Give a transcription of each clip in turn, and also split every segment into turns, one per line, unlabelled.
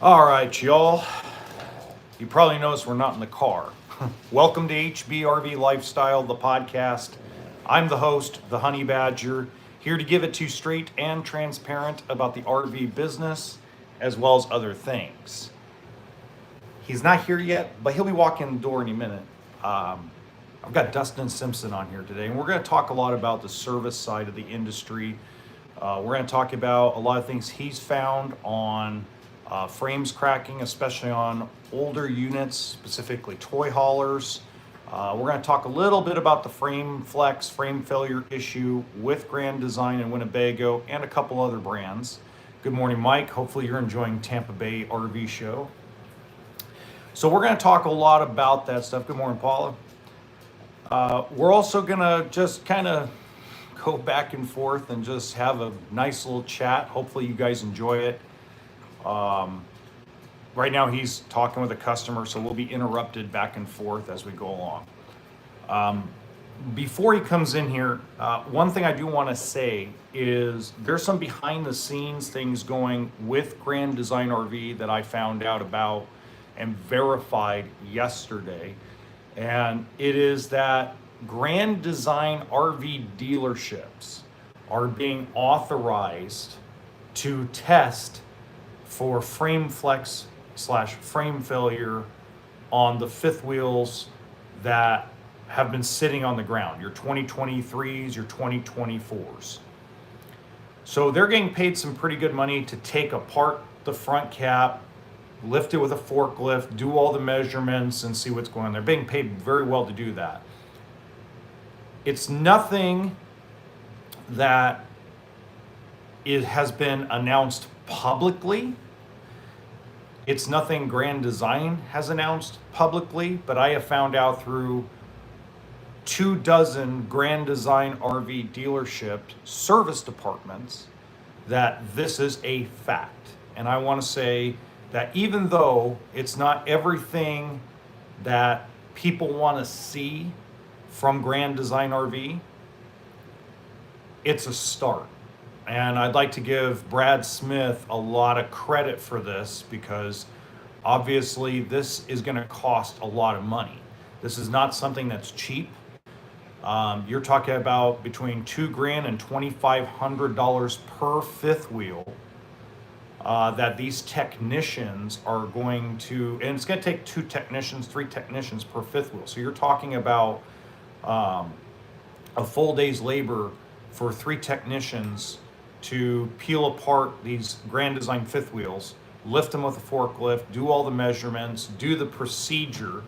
All right, y'all. You probably noticed we're not in the car. Welcome to HBRV Lifestyle, the podcast. I'm the host, the Honey Badger, here to give it to you straight and transparent about the RV business as well as other things. He's not here yet, but he'll be walking the door any minute. I've got Dustin Simpson on here today, and we're going to talk a lot about the service side of the industry. We're going to talk about a lot of things he's found on frames cracking, especially on older units, specifically toy haulers. We're going to talk a little bit about the frame flex, frame failure issue with Grand Design in Winnebago and a couple other brands. Good morning, Mike. Hopefully you're enjoying Tampa Bay RV Show. So we're going to talk a lot about that stuff. Good morning, Paula. We're also going to just kind of go back and forth and just have a nice little chat. Hopefully you guys enjoy it. Right now he's talking with a customer, so we'll be interrupted back and forth as we go along. Before he comes in here, one thing I do want to say is there's some behind the scenes things going with Grand Design RV that I found out about and verified yesterday. And it is that Grand Design RV dealerships are being authorized to test for frame flex / frame failure on the fifth wheels that have been sitting on the ground, your 2023s, your 2024s. So they're getting paid some pretty good money to take apart the front cap, lift it with a forklift, do all the measurements and see what's going on. They're being paid very well to do that. It's nothing that it has been announced publicly. It's nothing Grand Design has announced publicly, but I have found out through 24 Grand Design RV dealership service departments that this is a fact. And I want to say that even though it's not everything that people want to see from Grand Design RV, it's a start. And I'd like to give Brad Smith a lot of credit for this because obviously this is going to cost a lot of money. This is not something that's cheap. You're talking about between $2,000 and $2,500 per fifth wheel. That these technicians are going to, and it's going to take 3 technicians per fifth wheel. So you're talking about a full day's labor for 3 technicians to peel apart these Grand Design fifth wheels, lift them with a forklift, do all the measurements, do the procedure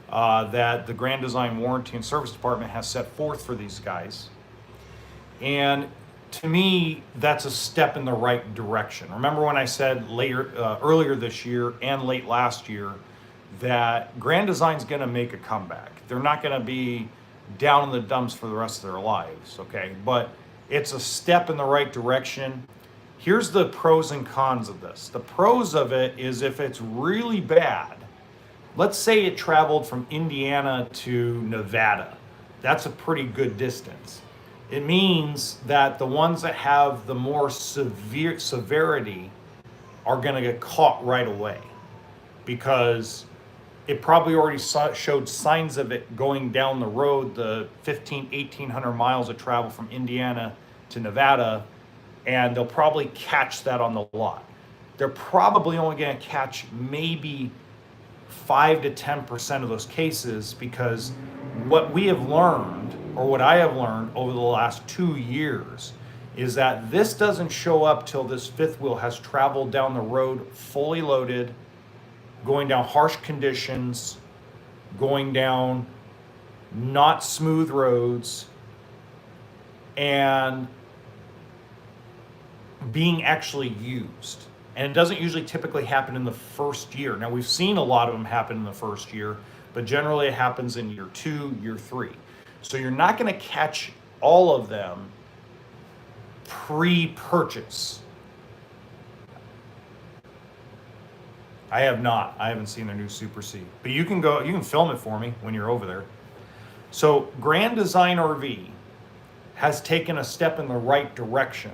that the Grand Design Warranty and Service Department has set forth for these guys. And to me, that's a step in the right direction. Remember when I said earlier this year and late last year that Grand Design's going to make a comeback. They're not going to be down in the dumps for the rest of their lives, okay? But it's a step in the right direction. Here's the pros and cons of this. The pros of it is if it's really bad, let's say it traveled from Indiana to Nevada. That's a pretty good distance. It means that the ones that have the more severe severity are going to get caught right away because it probably already showed signs of it going down the road, the 1,800 miles of travel from Indiana to Nevada, and they'll probably catch that on the lot. They're probably only going to catch maybe 5 to 10% of those cases because what we have learned, or what I have learned over the last 2 years, is that this doesn't show up till this fifth wheel has traveled down the road fully loaded, going down harsh conditions, going down not smooth roads, and being actually used. And it doesn't usually typically happen in the first year. Now, we've seen a lot of them happen in the first year, but generally it happens in year 2, year 3. So you're not going to catch all of them pre-purchase. I have not. I haven't seen their new Super C. But you can film it for me when you're over there. So Grand Design RV has taken a step in the right direction,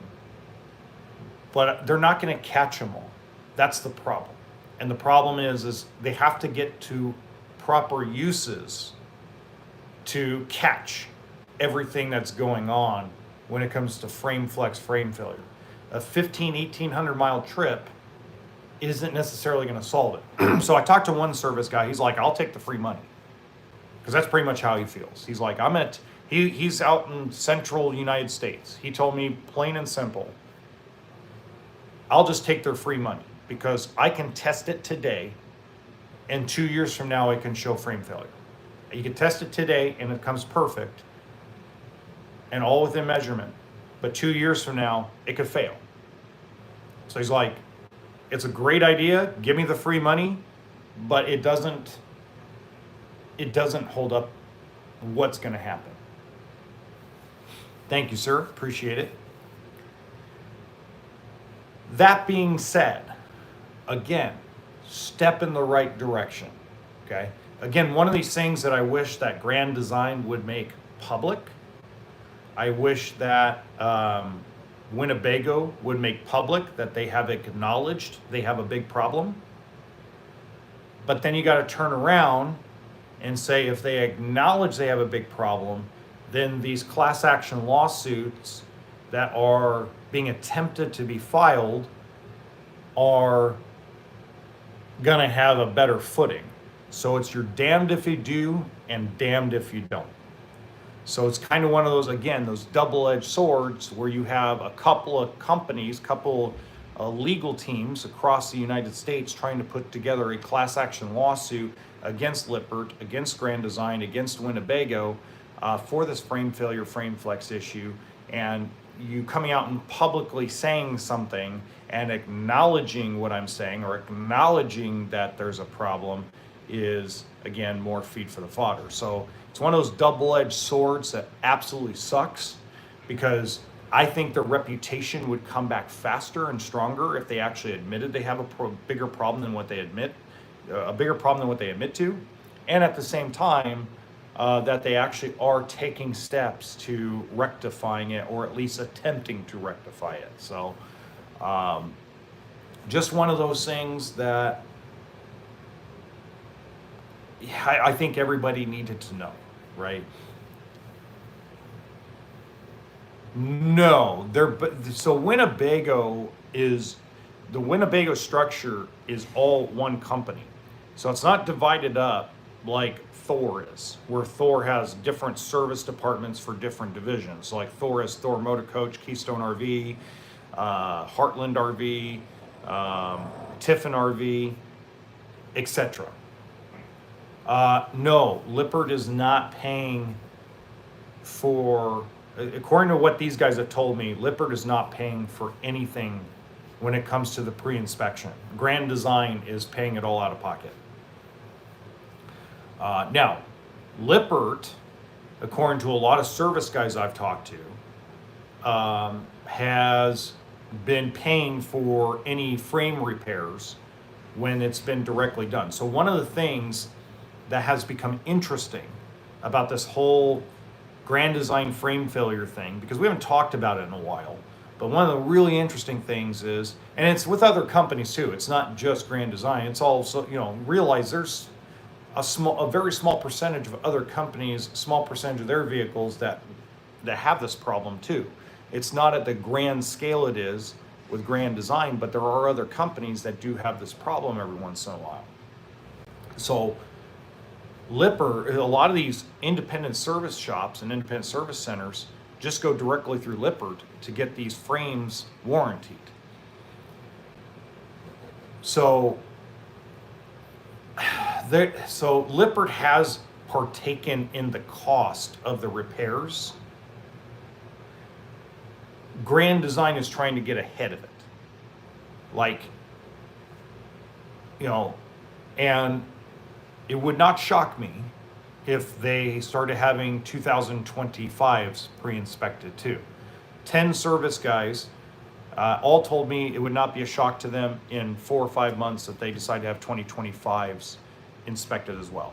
but they're not going to catch them all. That's the problem. And the problem is they have to get to proper uses to catch everything that's going on when it comes to frame flex, frame failure. A 1,800 mile trip isn't necessarily going to solve it. So I talked to one service guy. He's like, I'll take the free money. Because that's pretty much how he feels. He's like, he's out in central United States. He told me plain and simple, I'll just take their free money because I can test it today and 2 years from now it can show frame failure. You can test it today and it comes perfect and all within measurement. But 2 years from now, it could fail. So he's like, it's a great idea. Give me the free money, but it doesn't hold up what's going to happen. Thank you, sir. Appreciate it. That being said, again, step in the right direction. Okay. Again, one of these things that I wish that Grand Design would make public. I wish that Winnebago would make public that they have acknowledged they have a big problem. But then you got to turn around and say if they acknowledge they have a big problem, then these class action lawsuits that are being attempted to be filed are going to have a better footing. So it's you're damned if you do and damned if you don't. So it's kind of one of those, again, those double-edged swords where you have a couple of companies, legal teams across the United States trying to put together a class action lawsuit against Lippert, against Grand Design, against Winnebago for this frame failure, frame flex issue. And you coming out and publicly saying something and acknowledging what I'm saying or acknowledging that there's a problem is, again, more feed for the fodder. So it's one of those double-edged swords that absolutely sucks because I think their reputation would come back faster and stronger if they actually admitted they have a bigger problem than what they admit, to, and at the same time that they actually are taking steps to rectifying it or at least attempting to rectify it. So just one of those things that I think everybody needed to know, right? No, so Winnebago the Winnebago structure is all one company. So it's not divided up like Thor is, where Thor has different service departments for different divisions. So like Thor has Thor Motor Coach, Keystone RV, Heartland RV, Tiffin RV, etc. No, Lippert is not paying for, according to what these guys have told me, Lippert is not paying for anything when it comes to the pre-inspection. Grand Design is paying it all out of pocket. Now, Lippert, according to a lot of service guys I've talked to, has been paying for any frame repairs when it's been directly done. So one of the things that has become interesting about this whole Grand Design frame failure thing, because we haven't talked about it in a while, but one of the really interesting things is, and it's with other companies too, it's not just Grand Design, it's also, realize there's a very small percentage of other companies, small percentage of their vehicles that have this problem too. It's not at the grand scale it is with Grand Design, but there are other companies that do have this problem every once in a while. So Lippert, a lot of these independent service shops and independent service centers just go directly through Lippert to get these frames warranted. So Lippert has partaken in the cost of the repairs. Grand Design is trying to get ahead of it. And it would not shock me if they started having 2025s pre-inspected too. 10 service guys all told me it would not be a shock to them in 4 or 5 months that they decide to have 2025s inspected as well.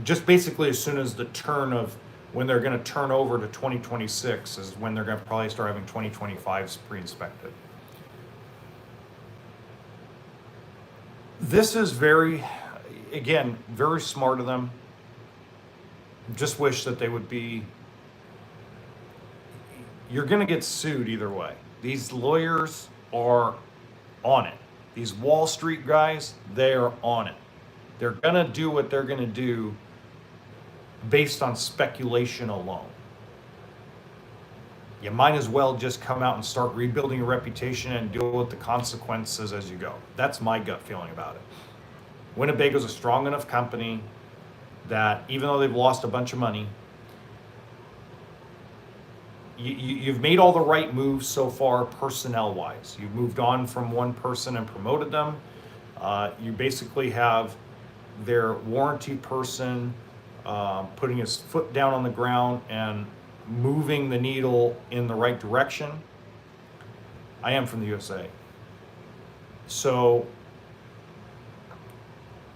Just basically as soon as the turn of when they're going to turn over to 2026 is when they're going to probably start having 2025s pre-inspected. This is very, again, very smart of them. Just wish that they would be, you're going to get sued either way. These lawyers are on it. These Wall Street guys, they are on it. They're going to do what they're going to do based on speculation alone. You might as well just come out and start rebuilding your reputation and deal with the consequences as you go. That's my gut feeling about it. Winnebago's a strong enough company that even though they've lost a bunch of money, you've made all the right moves so far personnel-wise. You've moved on from one person and promoted them. You basically have their warranty person putting his foot down on the ground and moving the needle in the right direction. I am from the USA. So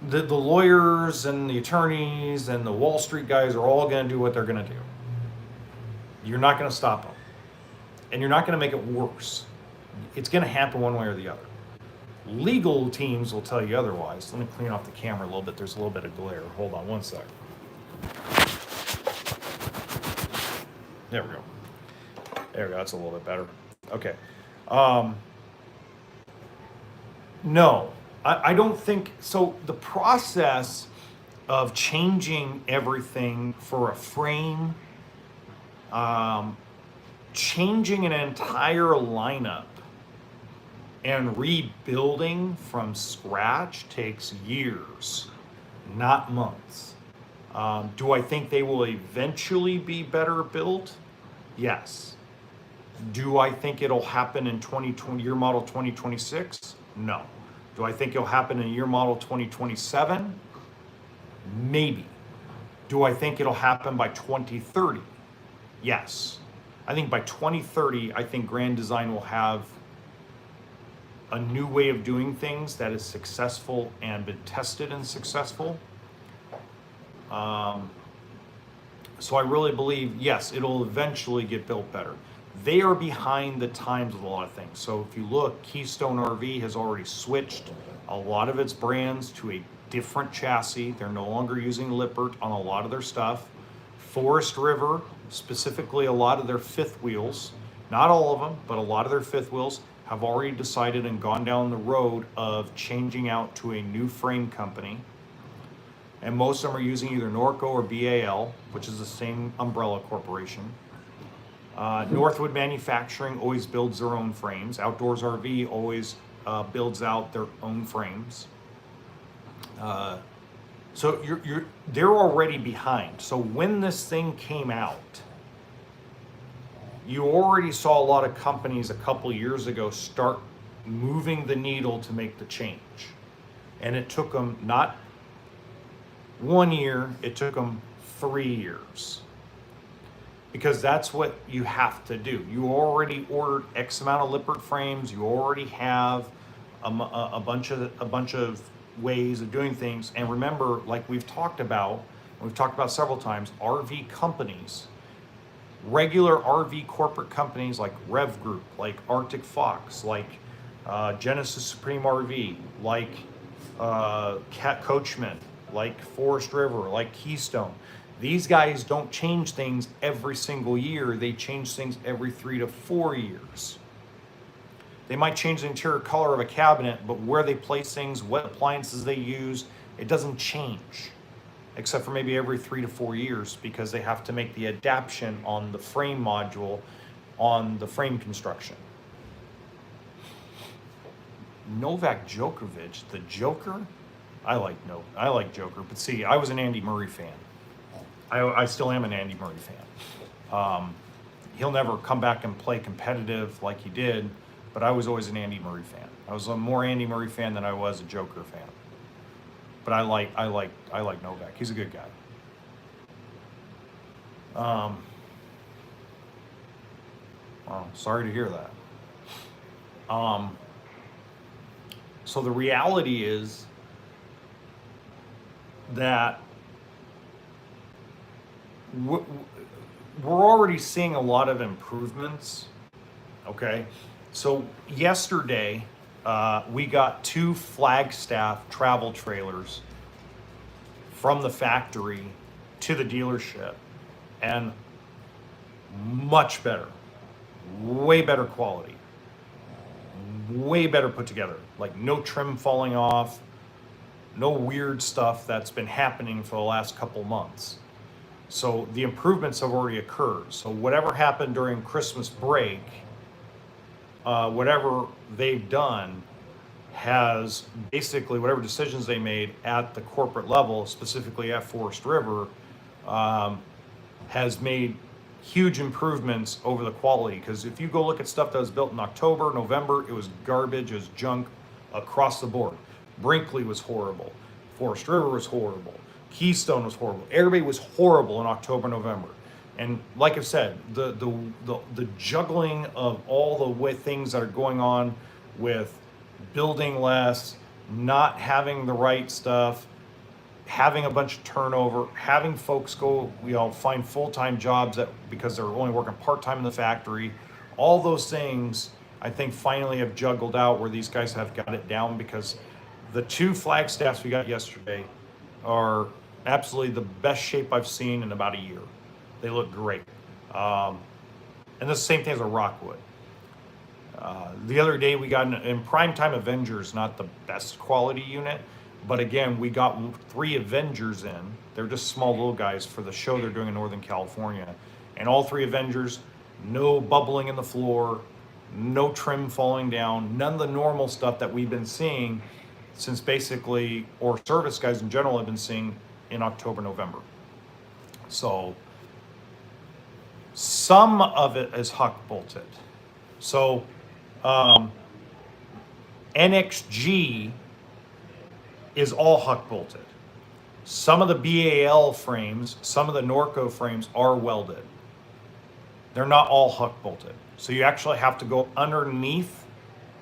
the lawyers and the attorneys and the Wall Street guys are all going to do what they're going to do. You're not going to stop them. And you're not going to make it worse. It's going to happen one way or the other. Legal teams will tell you otherwise. Let me clean off the camera a little bit. There's a little bit of glare. Hold on one sec. There we go. There we go. That's a little bit better. Okay. No, I don't think so. The process of changing everything for a frame, changing an entire lineup and rebuilding from scratch takes years, not months. Do I think they will eventually be better built? Yes. Do I think it'll happen in 2020, year model 2026? No. Do I think it'll happen in year model 2027? Maybe. Do I think it'll happen by 2030? Yes. I think by 2030, I think Grand Design will have a new way of doing things that is successful and been tested and successful. So I really believe, yes, it'll eventually get built better. They are behind the times with a lot of things. So if you look, Keystone RV has already switched a lot of its brands to a different chassis. They're no longer using Lippert on a lot of their stuff. Forest River, specifically a lot of their fifth wheels, not all of them, but a lot of their fifth wheels have already decided and gone down the road of changing out to a new frame company. And most of them are using either Norco or BAL, which is the same umbrella corporation. Northwood Manufacturing always builds their own frames. Outdoors RV always builds out their own frames. So they're already behind. So when this thing came out, you already saw a lot of companies a couple years ago start moving the needle to make the change. And it took them not 1 year, it took them 3 years. Because that's what you have to do. You already ordered X amount of Lippert frames. You already have a bunch of ways of doing things. And remember, like we've talked about several times, RV companies, regular RV corporate companies like Rev Group, like Arctic Fox, like Genesis Supreme RV, like Cat Coachman, like Forest River, like Keystone. These guys don't change things every single year. They change things every 3 to 4 years. They might change the interior color of a cabinet, but where they place things, what appliances they use, it doesn't change. Except for maybe every 3 to 4 years because they have to make the adaptation on the frame module on the frame construction. Novak Djokovic, the Joker? I like Joker, but see, I was an Andy Murray fan. I still am an Andy Murray fan. He'll never come back and play competitive like he did, but I was always an Andy Murray fan. I was a more Andy Murray fan than I was a Joker fan. But I like Novak. He's a good guy. Well, sorry to hear that. So the reality is that we're already seeing a lot of improvements. Okay, so yesterday we got 2 Flagstaff travel trailers from the factory to the dealership, and much better, way better quality, way better put together. Like no trim falling off, no weird stuff that's been happening for the last couple months. So the improvements have already occurred. So whatever happened during Christmas break, whatever they've done has basically, whatever decisions they made at the corporate level, specifically at Forest River, has made huge improvements over the quality. Because if you go look at stuff that was built in October, November, it was garbage, it was junk across the board. Brinkley was horrible. Forest River was horrible. Keystone was horrible. Everybody was horrible in October, November. And like I've said, the juggling of all the way things that are going on with building less, not having the right stuff, having a bunch of turnover, having folks go, find full-time jobs because they're only working part-time in the factory. All those things, I think, finally have juggled out where these guys have got it down, because the 2 Flagstaffs we got yesterday are absolutely the best shape I've seen in about a year. They look great. And the same thing as a Rockwood. The other day we got in Primetime Avengers, not the best quality unit, but again, we got 3 Avengers in. They're just small little guys for the show they're doing in Northern California. And all 3 Avengers, no bubbling in the floor, no trim falling down, none of the normal stuff that we've been seeing since basically, or service guys in general have been seeing in October, November. So some of it is huck bolted. So NXG is all huck bolted. Some of the BAL frames, some of the Norco frames are welded. They're not all huck bolted. So you actually have to go underneath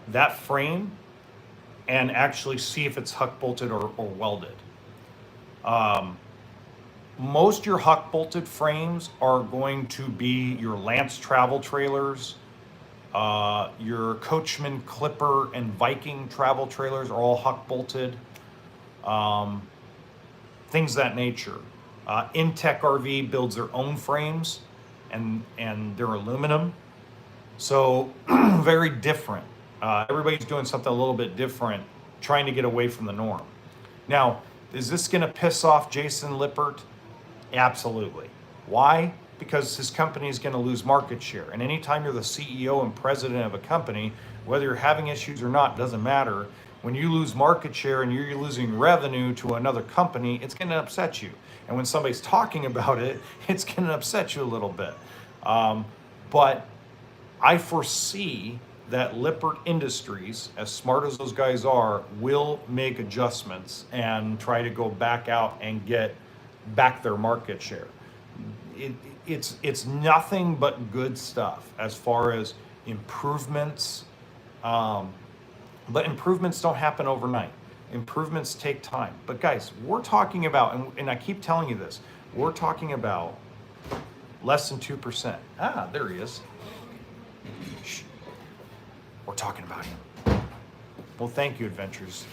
that frame and actually see if it's huck bolted or welded. Most your huck bolted frames are going to be your Lance travel trailers, your Coachman Clipper and Viking travel trailers are all huck bolted. Things of that nature. Intech RV builds their own frames, and they're aluminum. So very different. Everybody's doing something a little bit different, trying to get away from the norm. Now, is this going to piss off Jason Lippert? Absolutely. Why? Because his company is going to lose market share. And anytime you're the CEO and president of a company, whether you're having issues or not, doesn't matter. When you lose market share and you're losing revenue to another company, it's going to upset you. And when somebody's talking about it, it's going to upset you a little bit. But I foresee that Lippert Industries, as smart as those guys are, will make adjustments and try to go back out and get back their market share. It's nothing but good stuff as far as improvements. But improvements don't happen overnight. Improvements take time. But guys, we're talking about, and I keep telling you this, we're talking about less than 2%. Ah, there he is. Shh. We're talking about him. Well, thank you, Adventures.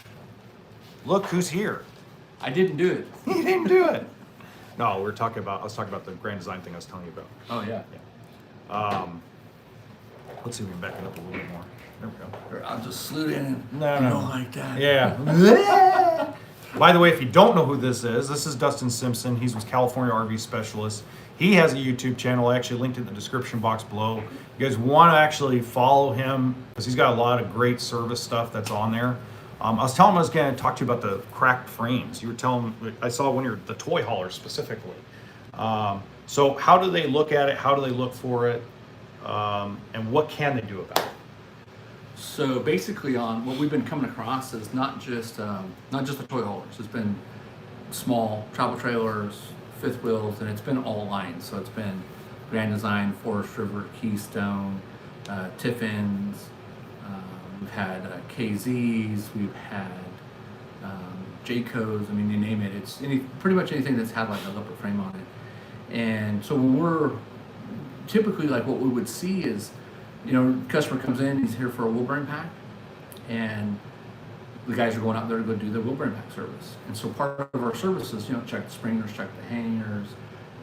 Look who's here.
I didn't do it.
He didn't do it. No, I was talking about the grand design thing I was telling you about.
Oh, yeah.
Let's see if we can back it up a little bit more. There we go.
I'll just sloot in.
No.
Like that.
Yeah. By the way, if you don't know who this is Dustin Simpson. He's with California RV Specialist. He has a YouTube channel. I actually linked it in the description box below. You guys want to actually follow him because he's got a lot of great service stuff that's on there. I was telling him I was going to talk to you about the cracked frames. You were telling me, I saw one of the toy haulers specifically. So how do they look at it? How do they look for it? And what can they do about it?
So basically, on what we've been coming across is not just the toy haulers. It's been small travel trailers, fifth wheels, and it's been all lines. So it's been Grand Design, Forest River, Keystone, Tiffins. We've had KZs. We've had Jaycos. I mean, you name it. It's pretty much anything that's had like a Lippert frame on it. And so when we're typically, like, what we would see is, customer comes in, he's here for a wheel bearing pack, and the guys are going out there to go do the wheel bearing pack service. And so part of our service is, check the springers, check the hangers,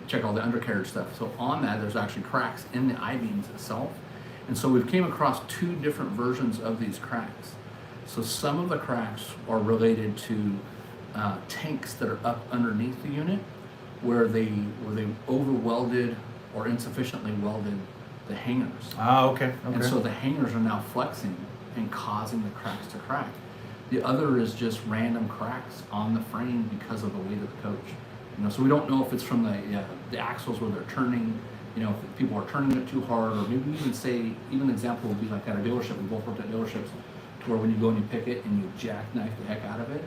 check all the undercarriage stuff. So on that, there's actually cracks in the I-beams itself. And so we've came across 2 different versions of these cracks. So some of the cracks are related to tanks that are up underneath the unit, where they over welded or insufficiently welded the hangers.
Ah, okay.
And so the hangers are now flexing and causing the cracks to crack. The other is just random cracks on the frame because of the weight of the coach. So we don't know if it's from the axles where they're turning, if people are turning it too hard, or maybe even an example would be like at a dealership. We both worked at dealerships, to where when you go and you pick it and you jackknife the heck out of it,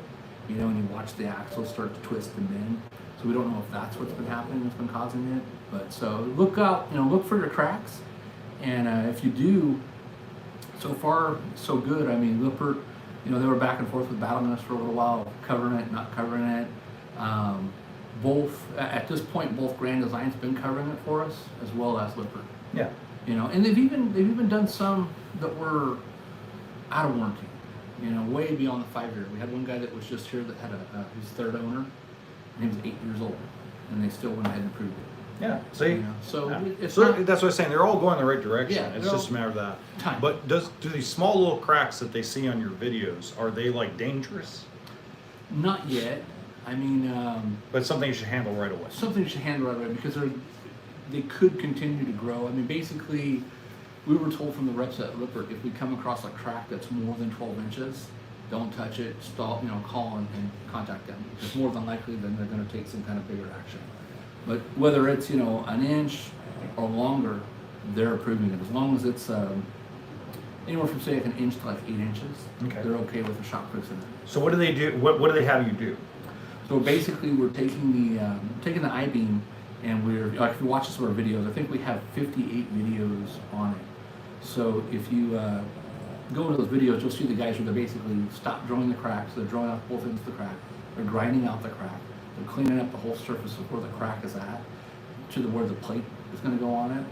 and you watch the axles start to twist and bend. So we don't know if that's what's been happening, that's been causing it. But so look out, look for your cracks, and if you do, so far so good. I mean, Lippert, they were back and forth with battling us for a little while, covering it, not covering it. At this point, both Grand Design's been covering it for us, as well as Lippert.
Yeah.
And they've even done some that were out of warranty, way beyond the 5-year. We had one guy that was just here that had his 3rd owner, and he was 8 years old, and they still went ahead and approved it.
Yeah. See,
so
yeah.
it's
so
not,
that's what I'm saying. They're all going the right direction.
Yeah,
It's just a matter of that.
time.
But do these small little cracks that they see on your videos, are they like dangerous?
Not yet. I mean,
But something you should handle right away.
something you should handle right away, because they could continue to grow. I mean, basically, we were told from the reps at Lippert, if we come across a crack that's more than 12 inches, don't touch it, stop, call and contact them. Because more than likely, then they're going to take some kind of bigger action. But whether it's, an inch or longer, they're approving it. As long as it's anywhere from, say, like an inch to like 8 inches,
Okay.
they're okay with the shock fix in it.
So what do they do? What do they have you do?
So basically, we're taking the I-beam, and we're, like, if you watch some of our videos, I think we have 58 videos on it. So if you go into those videos, you'll see the guys where they basically stop drilling the cracks. They're drilling out both ends of the crack. They're grinding out the crack. They're cleaning up the whole surface of where the crack is at, to where the plate is going to go on it.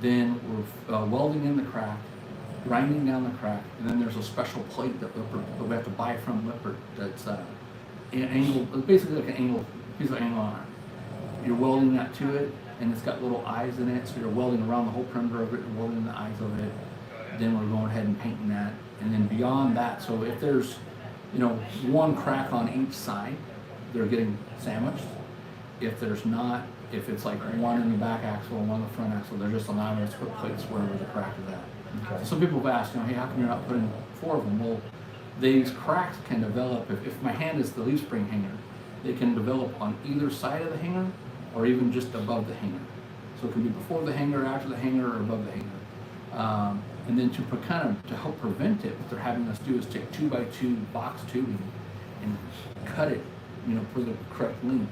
Then we're welding in the crack, grinding down the crack, and then there's a special plate that we have to buy from Lippert that's an angle, basically like an angle, piece of angle iron. You're welding that to it, and it's got little eyes in it, so you're welding around the whole perimeter of it and welding the eyes of it. Then we're going ahead and painting that, and then beyond that, so if there's one crack on each side, they're getting sandwiched. If there's not, if it's like one in the back axle and one in the front axle, they're just allowing us to put plates wherever the crack is at.
Okay.
So some people have asked, hey, how come you're not putting 4 of them? Well, these cracks can develop, if my hand is the leaf spring hanger, they can develop on either side of the hanger or even just above the hanger. So it can be before the hanger, after the hanger, or above the hanger. And then to help prevent it, what they're having us do is take 2x2 box tubing and cut it, for the correct length,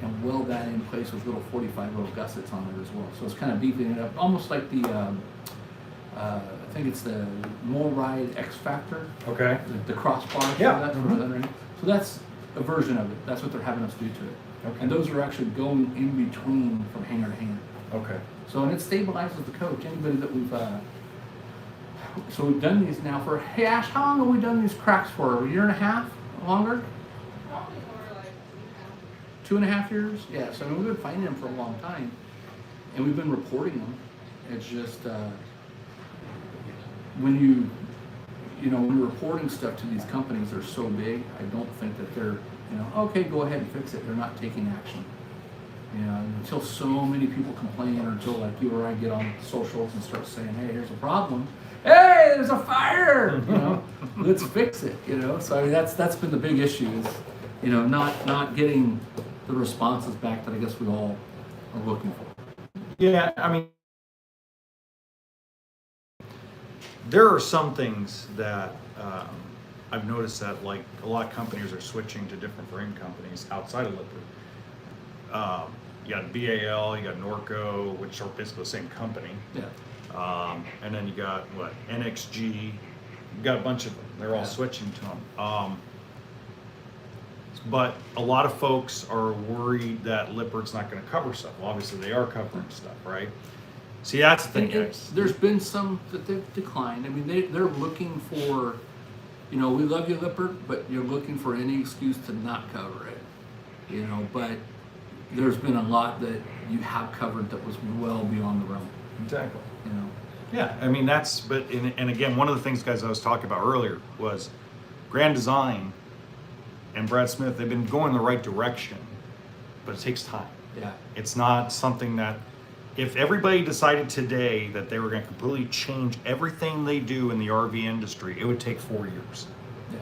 and weld that in place with little 45 little gussets on it as well. So it's kind of beefing it up, almost like the I think it's the Moride X Factor.
Okay.
The crossbar.
Yeah.
That's So that's a version of it. That's what they're having us do to it.
Okay.
And those are actually going in between from hanger to hanger.
Okay.
So, and it stabilizes the coach. Anybody that we've so we've done these now for, hey Ash, how long have we done these cracks for? A year and a half? Longer?
Probably more like
2.5 years? Yeah, so I mean, we've been finding them for a long time, and we've been reporting them. It's just when when you're reporting stuff to these companies, they're so big. I don't think that they're okay, go ahead and fix it. They're not taking action. Until so many people complain, or until like you or I get on socials and start saying, hey, here's a problem. Hey, there's a fire. Let's fix it. So I mean, that's been the big issue is, not getting the responses back that I guess we all are looking for.
Yeah, I mean, there are some things that I've noticed that like a lot of companies are switching to different frame companies outside of Lippert. You got BAL, you got Norco, which are basically the same company.
Yeah.
And then you got NXG. You got a bunch of them. They're all switching to them. But a lot of folks are worried that Lippert's not going to cover stuff. Well, obviously they are covering stuff, right? See, that's the thing, guys.
There's been some that they've declined. I mean, they're looking for you know, we love you, Lippert, but you're looking for any excuse to not cover it. You know, but there's been a lot that you have covered that was well beyond the realm.
Exactly.
You know.
Yeah, I mean and again, one of the things, guys, I was talking about earlier was Grand Design and Brad Smith. They've been going the right direction, but it takes time.
Yeah.
It's not something that, if everybody decided today that they were going to completely change everything they do in the RV industry, it would take 4 years,
Yeah.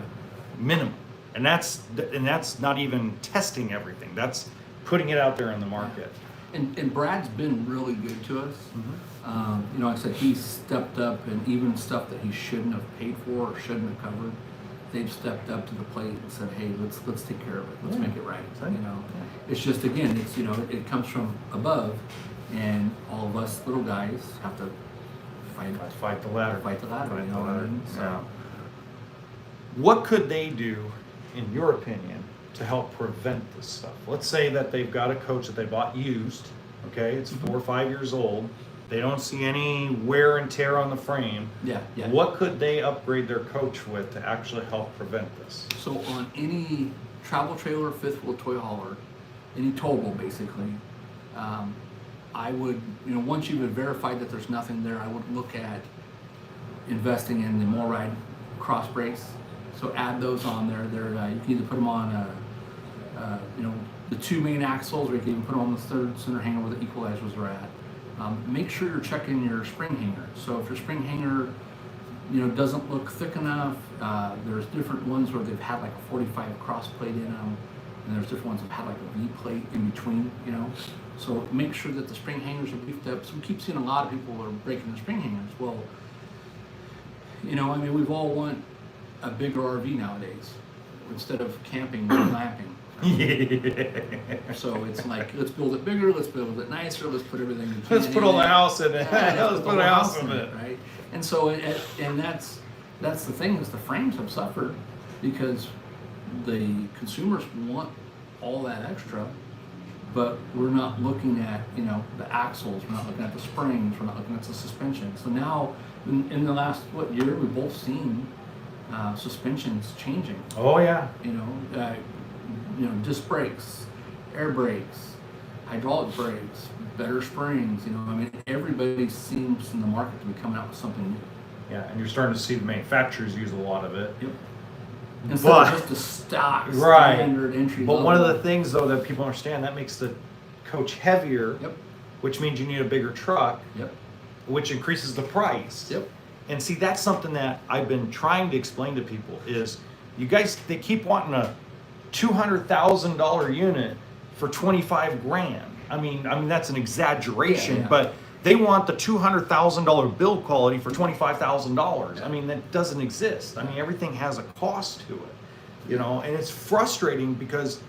minimum. And that's not even testing everything. That's putting it out there in the market.
And Brad's been really good to us.
Mm-hmm.
You know, like I said, he's stepped up, and even stuff that he shouldn't have paid for or shouldn't have covered, they've stepped up to the plate and said, "Hey, let's take care of it. Let's make it right."
Right.
You know, it's just, again, it's, you know, it comes from above, and all of us little guys have to
Fight the ladder.
Fight the ladder.
Fight
You
the
know what I
ladder.
mean? So,
Yeah. What could they do, in your opinion, to help prevent this stuff? Let's say that they've got a coach that they bought used, okay, it's 4 or 5 years old, they don't see any wear and tear on the frame.
yeah.
What could they upgrade their coach with to actually help prevent this?
So on any travel trailer, fifth wheel toy hauler, any towable basically, I would, you know, once you've verified that there's nothing there, I would look at investing in the MORride cross brakes. So add those on there. They're you can either put them on, you know, the 2 main axles, or you can even put them on the third center hanger where the equalizers are at. Make sure you're checking your spring hanger. So if your spring hanger, you know, doesn't look thick enough, there's different ones where they've had like a 45 cross plate in them, and there's different ones that have had like a V plate in between, you know. So make sure that the spring hangers are beefed up. So we keep seeing a lot of people are breaking their spring hangers. Well, you know, I mean, we've all want a bigger RV nowadays. Instead of camping, we're glamping. So it's like, let's build it bigger, let's build it nicer, let's put everything we can.
Let's put all the house in it.
Yeah,
Let's put a house in it.
right? And so, and that's the thing, is the frames have suffered because the consumers want all that extra, but we're not looking at, you know, the axles, we're not looking at the springs, we're not looking at the suspension. So now, in the last, year, we've both seen suspensions changing.
Oh yeah.
You know, disc brakes, air brakes, hydraulic brakes, better springs. You know, I mean, everybody seems in the market to be coming out with something new.
Yeah, and you're starting to see the manufacturers use a lot of it.
Yep. Instead of just the stock standard entry
But
level.
one of the things, though, that people understand, that makes the coach heavier,
Yep.
which means you need a bigger truck,
Yep.
which increases the price.
Yep.
And see, that's something that I've been trying to explain to people is, you guys, they keep wanting a $200,000 unit for 25 grand. I mean that's an exaggeration,
Yeah.
but they want the $200,000 build quality for $25,000. I mean, that doesn't exist. I mean, everything has a cost to it, you know, and it's frustrating because,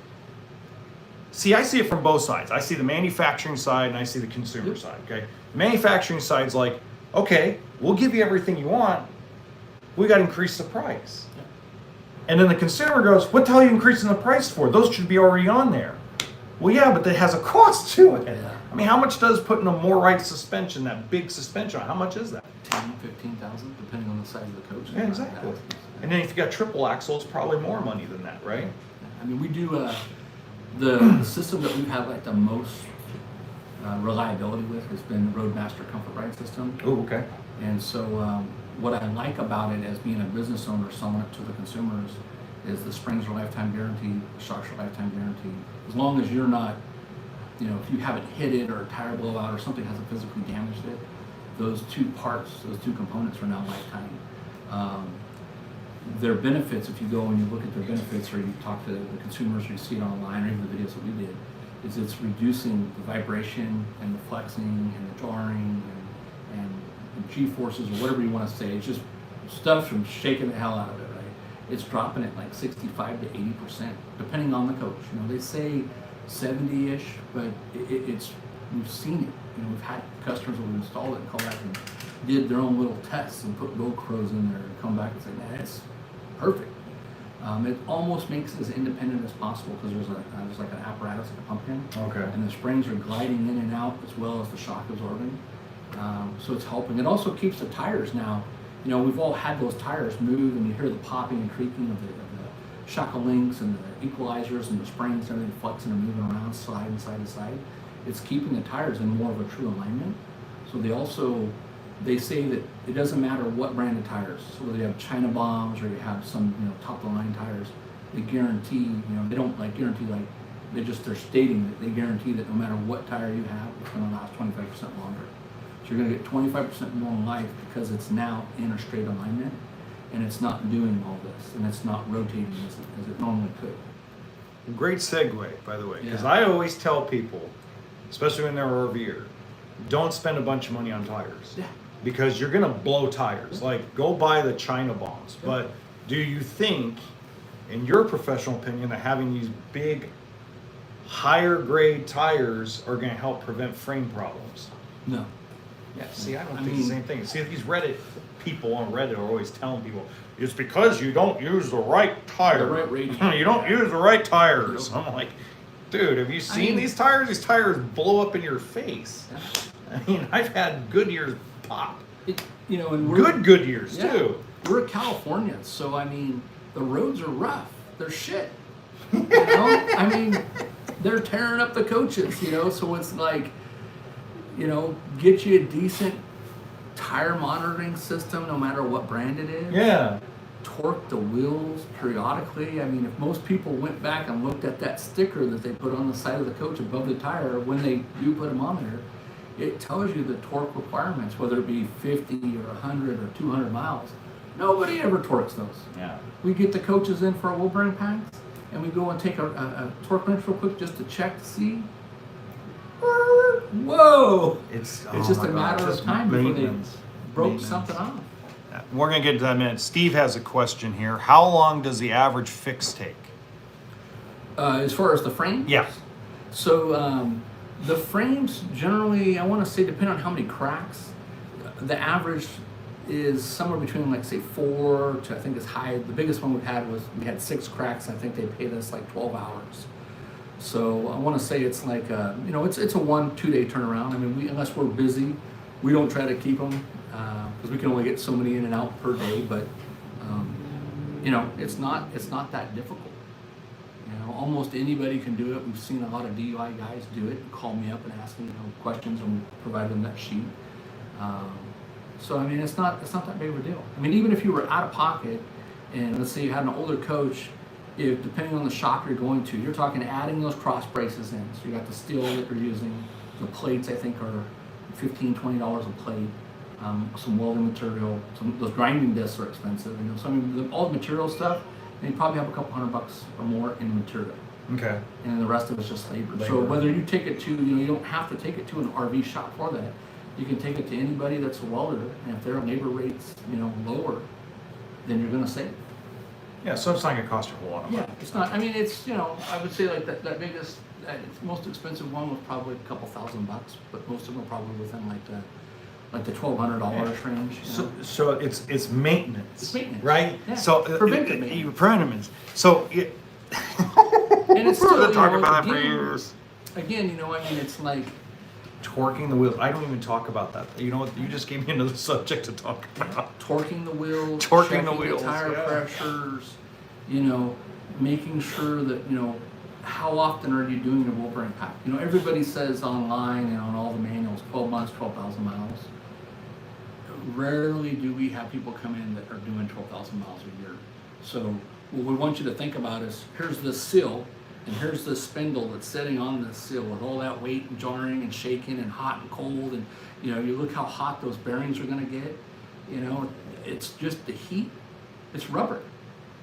see, I see it from both sides. I see the manufacturing side and I see the consumer side, okay? The manufacturing side's like, okay, we'll give you everything you want, we got to increase the price. And then the consumer goes, what the hell are you increasing the price for? Those should be already on there. Well, yeah, but that has a cost to it.
Yeah.
I mean, how much does putting a MORride suspension, that big suspension on, how much is that?
10, 15,000, depending on the size of the coach.
Yeah, exactly. And then if you got triple axle, it's probably more money than that, right?
I mean, we do the system that we've had like the most reliability with has been the Roadmaster Comfort Ride system.
Oh, okay.
And so what I like about it as being a business owner selling it to the consumers is the springs are lifetime guarantee, the shocks are lifetime guarantee. As long as you're not, you know, if you haven't hit it or a tire blowout or something hasn't physically damaged it, those two parts, those two components are now lifetime. Their benefits, if you go and you look at their benefits or you talk to the consumers or you see it online or even the videos that we did, is it's reducing the vibration and the flexing and the jarring and G-forces or whatever you want to say. It's just stuff from shaking the hell out of it, right? It's dropping it like 65 to 80%, depending on the coach. You know, they say 70-ish, but it's we've seen it. You know, we've had customers who have installed it and come back and did their own little tests and put GoPros in there and come back and say, man, it's perfect. It almost makes it as independent as possible because there's like an apparatus, like a pumpkin.
Okay.
And the springs are gliding in and out as well as the shock absorbing. So it's helping. It also keeps the tires now. You know, we've all had those tires move, and you hear the popping and creaking of the shackle links and the equalizers and the springs and everything flexing and moving around side and side to side. It's keeping the tires in more of a true alignment. So they say that it doesn't matter what brand of tires. So whether you have China bombs or you have some, you know, top of the line tires, they guarantee, you know, they don't like guarantee like, they're stating that they guarantee that no matter what tire you have, it's going to last 25% longer. So you're going to get 25% more life because it's now in a straight alignment and it's not doing all this and it's not rotating as it normally could.
Great segue, by the way, because
Yeah.
I always tell people, especially when they're RVer, don't spend a bunch of money on tires.
Yeah.
Because you're gonna blow tires. Like, go buy the China bombs.
Yeah.
But do you think, in your professional opinion, that having these big, higher grade tires are gonna help prevent frame problems?
No.
Yeah, see, I don't
I
think
mean-
the same thing. See, these Reddit people on Reddit are always telling people, it's because you don't use the right tire.
The right rating.
You don't use the right tires.
Nope.
I'm like, dude, have you seen
mean-
these tires? These tires blow up in your face.
Yeah.
I mean, I've had Goodyears pop.
You know, and we're
Good Goodyears,
yeah,
too.
We're California, so I mean, the roads are rough. They're shit. You know, I mean, they're tearing up the coaches. You know, so it's like, you know, get you a decent tire monitoring system, no matter what brand it is.
Yeah.
Torque the wheels periodically. I mean, if most people went back and looked at that sticker that they put on the side of the coach above the tire when they do put them on there, it tells you the torque requirements, whether it be 50 or 100 or 200 miles. Nobody ever torques those.
Yeah.
We get the coaches in for our wheel bearing packs, and we go and take a torque wrench real quick just to check to see. Whoa!
It's
Just a matter of time before they broke
Maintenance.
something off.
We're going to get to that in a minute. Steve has a question here. How long does the average fix take?
As far as the frame?
Yeah.
So the frames generally, I want to say, depending on how many cracks, the average is somewhere between, like, say 4 to, I think, as high. The biggest one we had 6 cracks. I think they paid us like 12 hours. So I want to say it's like you know, it's a 1-2 day turnaround. I mean, unless we're busy, we don't try to keep them because we can only get so many in and out per day. But you know, it's not that difficult. You know, almost anybody can do it. We've seen a lot of DUI guys do it and call me up and ask me, you know, questions, and we provide them that sheet. So I mean, it's not that big of a deal. I mean, even if you were out of pocket, and let's say you had an older coach, if depending on the shop you're going to, you're talking adding those cross braces in. So you got the steel that you're using. The plates, I think, are $15-$20 a plate. Some welding material. Those grinding discs are expensive. You know, so I mean, all the material stuff, and you probably have a couple $100 or more in material.
Okay.
And then the rest of it's just labor. So
Labor.
whether you take it to, you know, you don't have to take it to an RV shop for that. You can take it to anybody that's a welder, and if their labor rate's, you know, lower, then you're going to save.
Yeah, so it's not going to cost you a whole lot of money.
Yeah, it's not. I mean, it's, you know, I would say like that biggest, most expensive one was probably a couple $1,000, but most of them are probably within like the $1,200 range. You know?
So it's maintenance.
It's maintenance.
Right?
Yeah.
So
Preventive maintenance.
Preventive. So it,
And it's still,
we're
you
talking
know,
about that for
again-
years.
Again, you know, I mean, it's like,
Torquing the wheels. I don't even talk about that. You know what? You just gave me another subject to talk about.
torquing the wheels,
Torquing
checking
the wheels,
tire
yeah.
pressures, you know, making sure that, you know, how often are you doing your wheel bearing pack? You know, everybody says online and on all the manuals, 12 months, 12,000 miles. Rarely do we have people come in that are doing 12,000 miles a year. So what we want you to think about is, here's the seal, and here's the spindle that's sitting on the seal with all that weight and jarring and shaking and hot and cold, and you know, you look how hot those bearings are going to get. You know, it's just the heat. It's rubber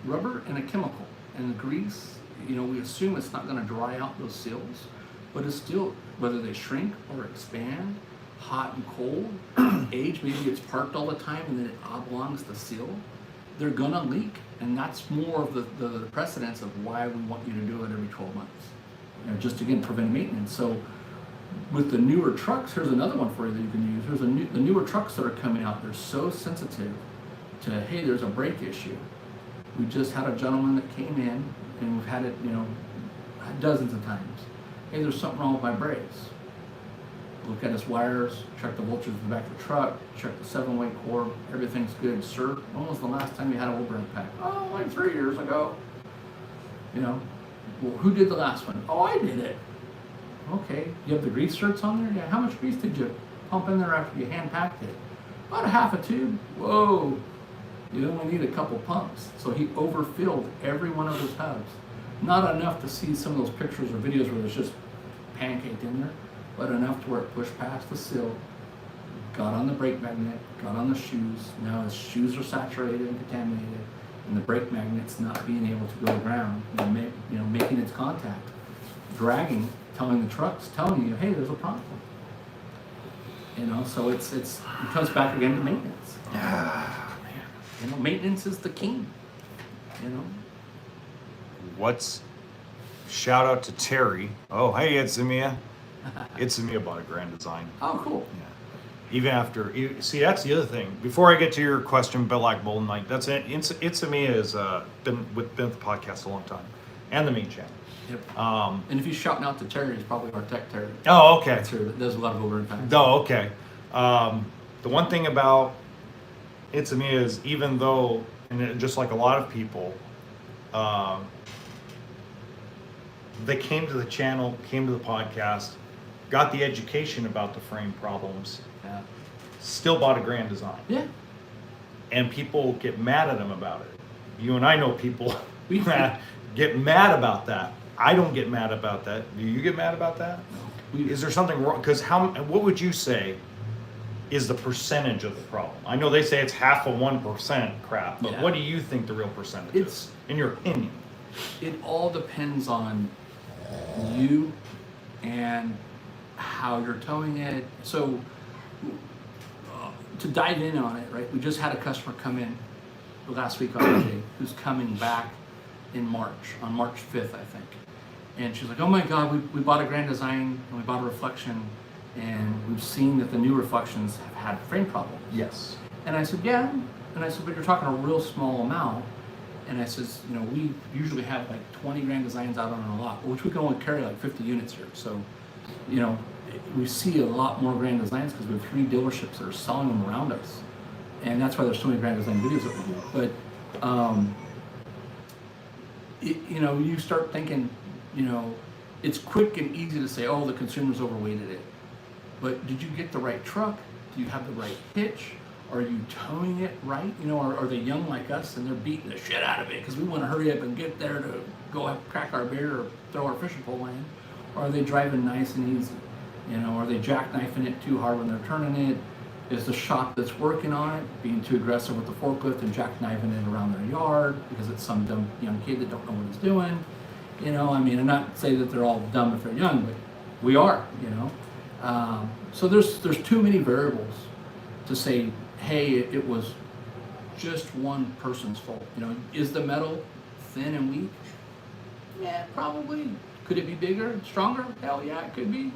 and a chemical, and the grease. You know, we assume it's not going to dry out those seals, but it's still, whether they shrink or expand, hot and cold, age, maybe it's parked all the time and then it oblongs the seal, they're gonna leak. And that's more of the precedence of why we want you to do it every 12 months. You know, just again, prevent maintenance. So with the newer trucks, here's another one for you that you can use. Here's the newer trucks that are coming out, they're so sensitive to, hey, there's a brake issue. We just had a gentleman that came in, and we've had it, you know, dozens of times. Hey, there's something wrong with my brakes. look at his wires, check the voltage in the back of the truck, check the 7-way core, everything's good. Sir, when was the last time you had a oil brake pack? Oh, like 3 years ago. You know, well, who did the last one? Oh, I did it. Okay, you have the grease certs on there? Yeah, how much grease did you pump in there after you hand packed it? About a half a tube. Whoa, you only need a couple pumps. So he overfilled every one of those hubs. Not enough to see some of those pictures or videos where there's just pancaked in there, but enough to where it pushed past the sill, got on the brake magnet, got on the shoes. Now his shoes are saturated and contaminated, and the brake magnet's not being able to go to ground, making its contact, dragging, telling the trucks, telling you, hey, there's a problem. So it comes back again to maintenance. Maintenance is the king.
Shout out to Terry. Oh, hey, it's Amia. It's Amia bought a Grand Design.
Oh, cool.
Yeah. Even after, see, that's the other thing. Before I get to your question, Black Bull Night, that's it. It's Amia has been with the podcast a long time, and the main channel.
Yep. And if he's shouting out to Terry, he's probably our tech Terry.
Oh, okay.
That's her. There's a lot of over impact.
Oh, okay. The one thing about It's Amia is, even though, just like a lot of people, they came to the channel, came to the podcast, got the education about the frame problems, still bought a Grand Design.
Yeah.
And people get mad at them about it. You and I know people get mad about that. I don't get mad about that. Do you get mad about that?
No.
Is there something wrong? Because what would you say is the percentage of the problem? I know they say it's half of 1% crap, but what do you think the real percentage is, in your opinion?
It all depends on you and how you're towing it. So to dive in on it, right? We just had a customer come in last week on Monday who's coming back in March, on March 5th, I think. And she's like, oh my God, we bought a Grand Design and we bought a reflection, and we've seen that the new reflections have had frame problems.
Yes.
And I said, yeah. And I said, but you're talking a real small amount. And I says, we usually have like 20 Grand Designs out on a lot, which we can only carry like 50 units here. So, we see a lot more Grand Designs because we have 3 dealerships that are selling them around us. And that's why there's so many Grand Design videos that we do. But, you start thinking, it's quick and easy to say, oh, the consumer's overweighted it. But did you get the right truck? Do you have the right hitch? Are you towing it right? Are they young like us and they're beating the shit out of it because we want to hurry up and get there to go crack our beer or throw our fishing pole in? Or are they driving nice and easy? Are they jackknifing it too hard when they're turning it? Is the shop that's working on it being too aggressive with the forklift and jackknifing it around their yard because it's some dumb young kid that don't know what he's doing? I'm not saying that they're all dumb if they're young, but we are, So there's too many variables to say, hey, it was just one person's fault. Is the metal thin and weak? Yeah, probably. Could it be bigger, stronger? Hell yeah, it could be.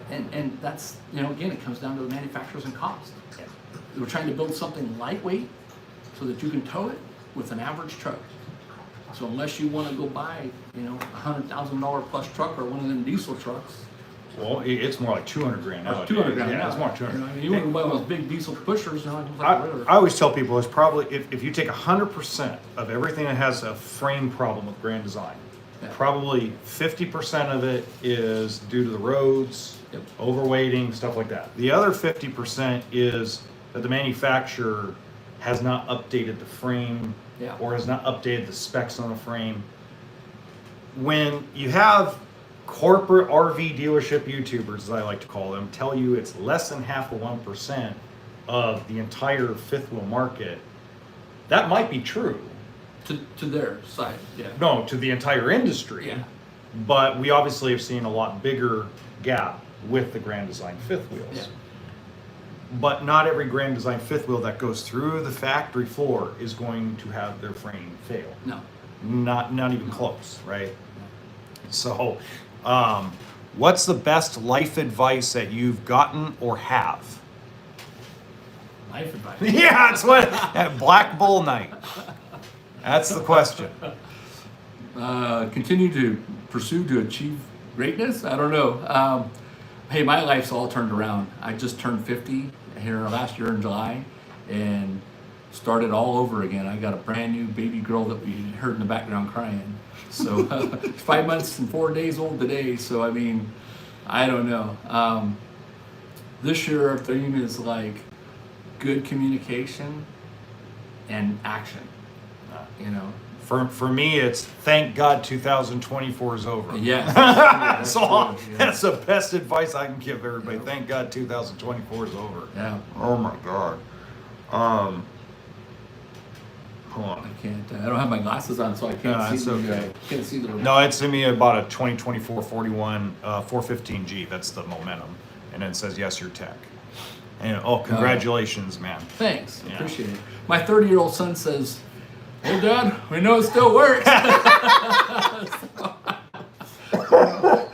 And that's, again, it comes down to the manufacturers and cost. We're trying to build something lightweight so that you can tow it with an average truck. So unless you want to go buy, $100,000 plus truck or one of them diesel trucks.
Well, it's more like 200 grand now.
200 grand.
Yeah, it's more 200.
You want to buy those big diesel pushers.
I always tell people it's probably, if you take 100% of everything that has a frame problem with Grand Design, probably 50% of it is due to the roads, overweighting, stuff like that. The other 50% is that the manufacturer has not updated the frame or has not updated the specs on the frame. When you have corporate RV dealership YouTubers, as I like to call them, tell you it's less than half of 1% of the entire fifth wheel market, that might be true.
To their side,
No, to the entire industry.
Yeah.
But we obviously have seen a lot bigger gap with the Grand Design fifth wheels.
Yeah.
But not every Grand Design fifth wheel that goes through the factory floor is going to have their frame fail.
No.
Not even close, right? So, what's the best life advice that you've gotten or have?
Life advice?
Yeah, that's what, at Black Bull Night. That's the question.
Continue to pursue to achieve greatness? I don't know. Hey, my life's all turned around. I just turned 50 here last year in July, and started all over again. I got a brand new baby girl that we heard in the background crying. So 5 months and 4 days old today. So I mean, I don't know. This year our theme is like good communication and action. You know.
For me, it's thank God 2024 is over.
Yes.
That's all.
True, yeah.
That's the best advice I can give everybody.
Yeah.
Thank God 2024 is over.
Yeah.
Oh my God. Hold on.
I can't. I don't have my glasses on, so I can't
No,
see.
it's okay.
Can't see the.
No, it's in me about a 2024 41 415G. That's the momentum, and it says yes, you're tech. And congratulations, man.
Thanks.
Yeah.
Appreciate it. My 30-year-old son says, "Oh, Dad, we know it still works."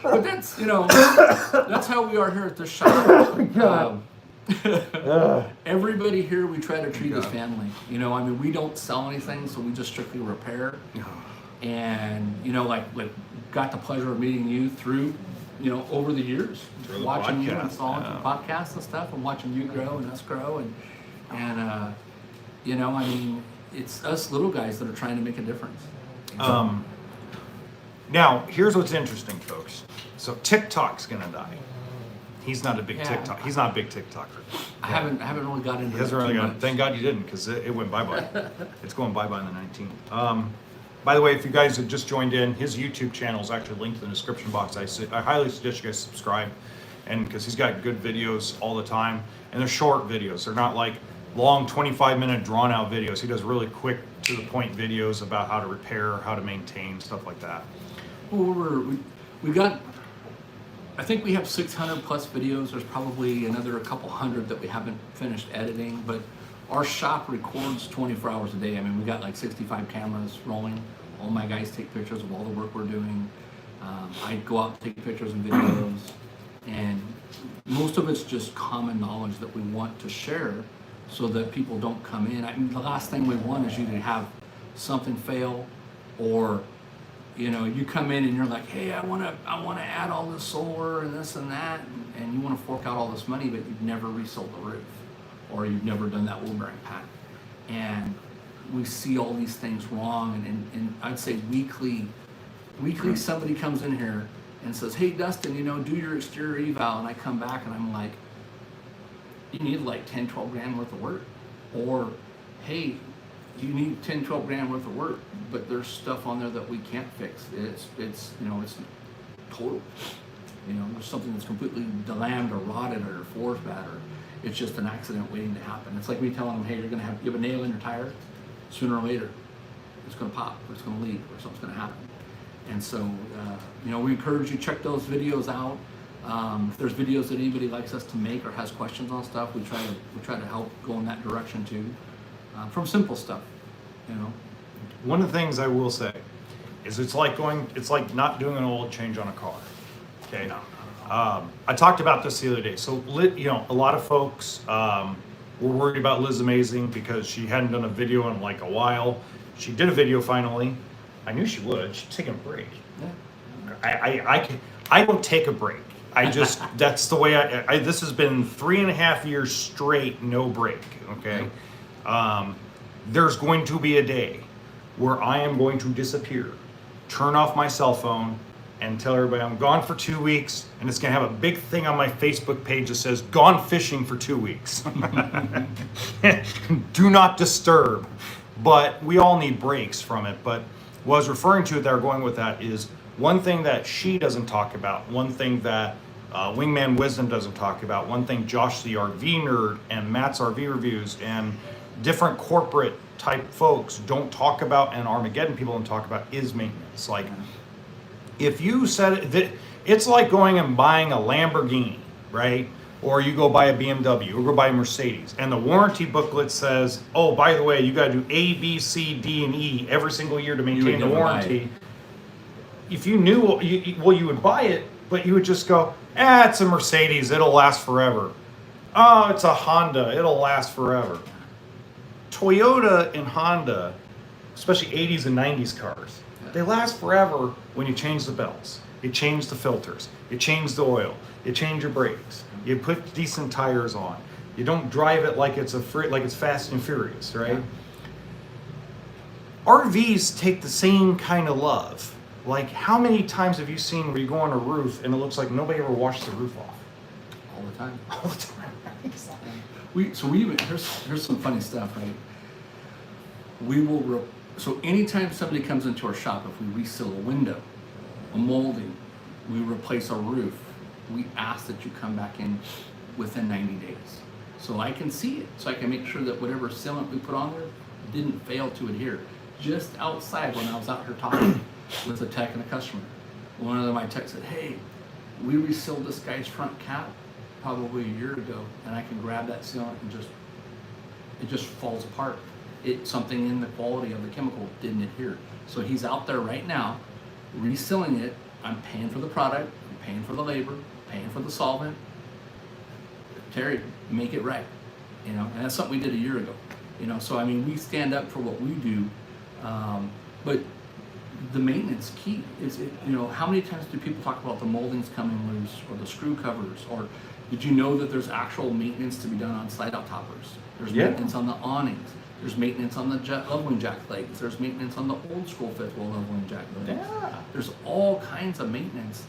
But that's that's how we are here at the shop. Everybody here we try to treat as family. I mean, we don't sell anything, so we just strictly repair. And like got the pleasure of meeting you through over the years,
Through the
watching you
podcast,
install
yeah.
podcasts and stuff, and watching you grow and us grow, and I mean, it's us little guys that are trying to make a difference.
Now, here's what's interesting, folks. So TikTok's gonna die. He's not a big
Yeah.
TikTok. He's not a big TikToker.
I haven't really got into
He hasn't
that
really
too
got.
much.
Thank God you didn't, because it went bye-bye. It's going bye-bye on the 19th. By the way, if you guys have just joined in, his YouTube channel is actually linked in the description box. I highly suggest you guys subscribe, and because he's got good videos all the time, and they're short videos. They're not like long 25-minute drawn-out videos. He does really quick, to-the-point videos about how to repair, how to maintain, stuff like that.
Well, we got. I think we have 600 plus videos. There's probably another couple hundred that we haven't finished editing, but our shop records 24 hours a day. I mean, we got like 65 cameras rolling. All my guys take pictures of all the work we're doing. I go out and take pictures and videos, and most of it's just common knowledge that we want to share so that people don't come in. I mean, the last thing we want is you to have something fail, or you come in and you're like, hey, I want to add all this solar and this and that, and you want to fork out all this money, but you've never resold the roof, or you've never done that wood bearing pack. And we see all these things wrong, and I'd say weekly somebody comes in here and says, hey, Dustin, do your exterior eval, and I come back and I'm like, you need like 10, 12 grand worth of work, or hey, you need 10, 12 grand worth of work, but there's stuff on there that we can't fix. It's total. There's something that's completely delammed or rotted or floor's bad, or it's just an accident waiting to happen. It's like me telling them, hey, you have a nail in your tire. Sooner or later, it's going to pop, or it's going to leak, or something's going to happen. And so, we encourage you to check those videos out. If there's videos that anybody likes us to make or has questions on stuff, we try to help go in that direction too. From simple stuff,
One of the things I will say is it's like not doing an oil change on a car. Okay. I talked about this the other day. So, a lot of folks were worried about Liz Amazing because she hadn't done a video in like a while. She did a video finally. I knew she would. She's taking a break.
Yeah.
I don't take a break. I just that's the way I. This has been 3.5 years straight, no break. Okay. There's going to be a day where I am going to disappear, turn off my cell phone, and tell everybody I'm gone for 2 weeks, and it's going to have a big thing on my Facebook page that says "Gone fishing for 2 weeks." Do not disturb. But we all need breaks from it. But what I was referring to there, going with that, is one thing that she doesn't talk about, one thing that Wingman Wisdom doesn't talk about, one thing Josh the RV Nerd and Matt's RV Reviews and different corporate type folks don't talk about, and Armageddon people don't talk about, is maintenance. Like, if you said it, it's like going and buying a Lamborghini, right? Or you go buy a BMW or go buy a Mercedes, and the warranty booklet says, oh, by the way, you got to do A, B, C, D, and E every single year to maintain the warranty. If you knew, you would buy it, but you would just go, it's a Mercedes, it'll last forever. Oh, it's a Honda, it'll last forever. Toyota and Honda, especially 80s and 90s cars, They last forever when you change the belts, you change the filters, you change the oil, you change your brakes, you put decent tires on. You don't drive it like it's like it's Fast and Furious, right?
Yeah.
RVs take the same kind of love. Like, how many times have you seen where you go on a roof and it looks like nobody ever washed the roof off?
All the time.
All the time.
Here's some funny stuff, right? So anytime somebody comes into our shop, if we reseal a window, a molding, we replace a roof, we ask that you come back in within 90 days. So I can see it, so I can make sure that whatever sealant we put on there didn't fail to adhere. Just outside, when I was out here talking with a tech and a customer, one of my techs said, hey, we resealed this guy's front cap probably a year ago, and I can grab that sealant and it just falls apart. Something in the quality of the chemical didn't adhere. So he's out there right now resealing it. I'm paying for the product, I'm paying for the labor, paying for the solvent. Terry, make it right, and that's something we did a year ago, so I mean, we stand up for what we do, but the maintenance key is, how many times do people talk about the moldings coming loose or the screw covers, or did you know that there's actual maintenance to be done on slide out toppers? There's maintenance on the awnings, there's maintenance on the leveling jack legs, there's maintenance on the old school fifth wheel leveling jack legs.
Yeah.
There's all kinds of maintenance.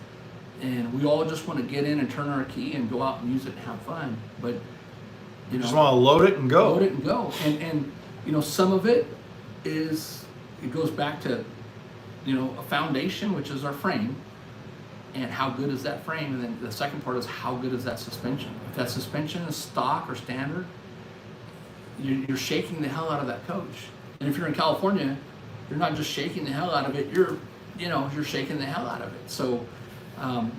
And we all just want to get in and turn our key and go out and use it and have fun. But
You just want to load it and go.
load it and go. And some of it goes back to a foundation, which is our frame, and how good is that frame. And then the second part is how good is that suspension. If that suspension is stock or standard, you're shaking the hell out of that coach. And if you're in California, you're not just shaking the hell out of it. You're shaking the hell out of it. So.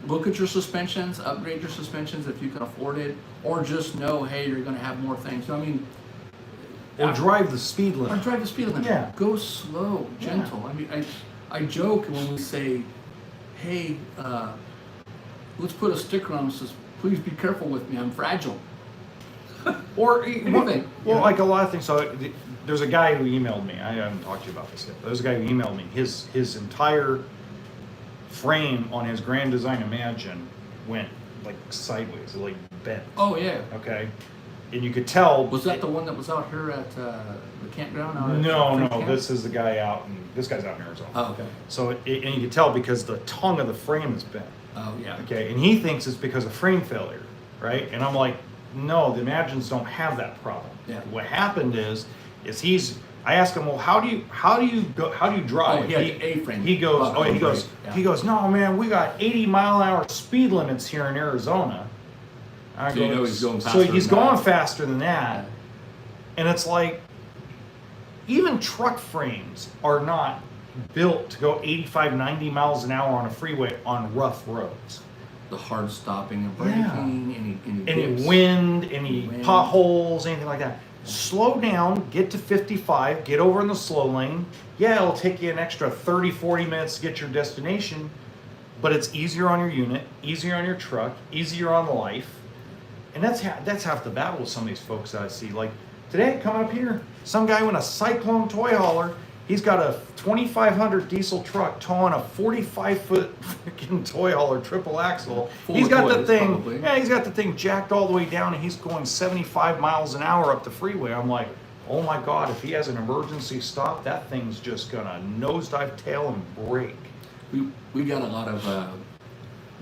Look at your suspensions, upgrade your suspensions if you can afford it, or just know, hey, you're going to have more things.
Or drive the speed limit.
Or drive the speed limit.
Yeah.
Go slow, gentle. I mean, I joke when we say, hey, let's put a sticker on that says, please be careful with me, I'm fragile.
Or
Anything.
Well, like a lot of things. So there's a guy who emailed me. I haven't talked to you about this yet. There's a guy who emailed me. His entire frame on his Grand Design Imagine went like sideways, like bent.
Oh, yeah.
Okay, and you could tell.
Was that the one that was out here at the campground?
No. This is the guy out, and this guy's out in Arizona.
Oh, okay.
So and you could tell because the tongue of the frame is bent.
Oh, yeah.
Okay, and he thinks it's because of frame failure, right? And I'm like, no, the Imagines don't have that problem.
Yeah.
What happened is I asked him, well, how do you drive?
Oh, he had the A-frame.
He goes,
Yeah.
he goes, no, man, we got 80 mile an hour speed limits here in Arizona. I
So you
go,
know he's going
so
faster
he's
than
going
that.
faster than that. And it's like, even truck frames are not built to go 85, 90 miles an hour on a freeway on rough roads.
The hard stopping and braking,
Any
dips.
wind, any
Wind.
potholes, anything like that. Slow down, get to 55, get over in the slow lane. Yeah, it'll take you an extra 30, 40 minutes to get to your destination, but it's easier on your unit, easier on your truck, easier on life. And that's half the battle with some of these folks that I see. Like today, coming up here, some guy with a Cyclone toy hauler, he's got a 2,500 diesel truck towing a 45-foot freaking toy hauler triple axle.
Full
He's
of
got the
toys,
thing,
probably.
yeah, he's got the thing jacked all the way down, and he's going 75 miles an hour up the freeway. I'm like, oh my God, if he has an emergency stop, that thing's just gonna nosedive tail and break.
We got a lot of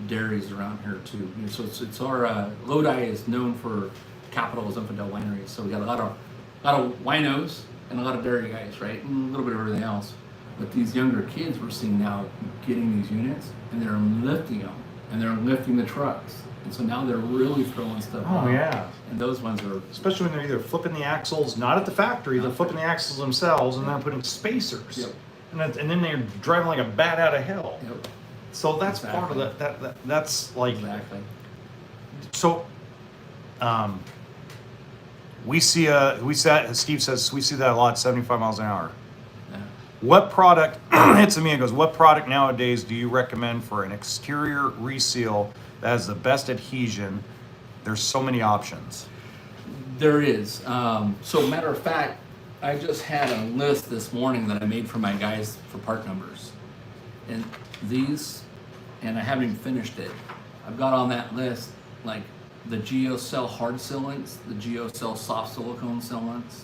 dairies around here too. So it's our Lodi is known for capital as infidel wineries. So we got a lot of winos and a lot of dairy guys, right, and a little bit of everything else. But these younger kids we're seeing now getting these units, and they're lifting them, and they're lifting the trucks, and so now they're really throwing stuff.
Oh
on.
yeah.
And those ones are.
Especially when they're either flipping the axles, not at the factory, they're flipping the axles themselves, and then putting spacers.
Yep.
And then they're driving like a bat out of hell.
Yep.
So that's part of
Exactly.
that's like,
Exactly.
so, Steve says, we see that a lot, 75 miles an hour.
Yeah.
What product, hits me and goes, what product nowadays do you recommend for an exterior reseal that has the best adhesion? There's so many options.
There is. So matter of fact, I just had a list this morning that I made for my guys for part numbers. And these, and I haven't even finished it. I've got on that list like the GeoCell hard sealants, the GeoCell soft silicone sealants,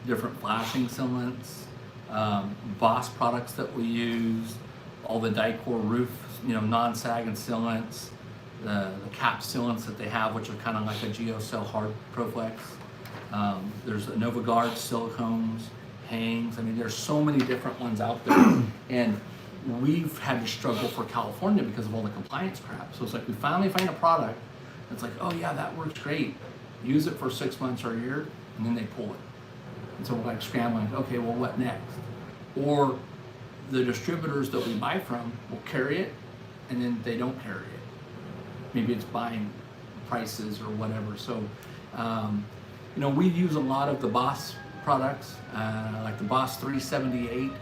different flashing sealants, Boss products that we use, all the Dicor roof, non-sagging sealants, the cap sealants that they have, which are kind of like a GeoCell hard Proflex. There's a NovaGuard silicones, hangs. I mean, there's so many different ones out there, and we've had to struggle for California because of all the compliance crap. So it's like we finally find a product that's like, oh yeah, that works great. Use it for 6 months or a year, and then they pull it. And so we're like scrambling, okay, well, what next? Or the distributors that we buy from will carry it, and then they don't carry it. Maybe it's buying prices or whatever. So, we use a lot of the Boss products, like the Boss 378.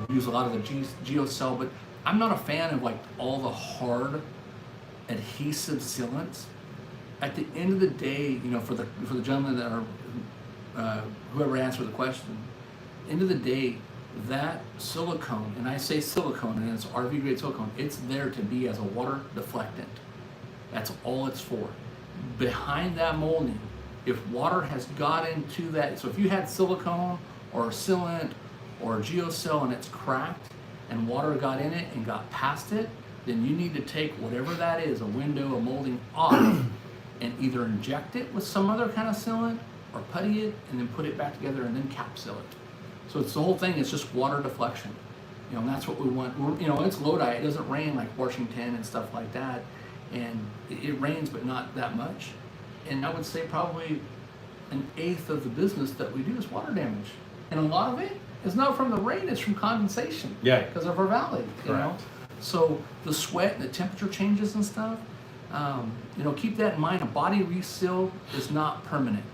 We use a lot of the GeoCell, but I'm not a fan of like all the hard adhesive sealants. At the end of the day, for the gentlemen that are whoever answered the question, end of the day, that silicone, and I say silicone, and it's RV grade silicone, it's there to be as a water deflectant. That's all it's for. Behind that molding, if water has got into that, so if you had silicone or a sealant or a GeoCell and it's cracked and water got in it and got past it, then you need to take whatever that is, a window, a molding, off and either inject it with some other kind of sealant or putty it and then put it back together and then cap seal it. So it's the whole thing is just water deflection. And that's what we want. It's Lodi. It doesn't rain like Washington and stuff like that. And it rains, but not that much. And I would say probably 1/8 of the business that we do is water damage. And a lot of it is not from the rain, it's from condensation.
Yeah.
Because of our valley,
Correct.
So the sweat and the temperature changes and stuff, keep that in mind. A body reseal is not permanent.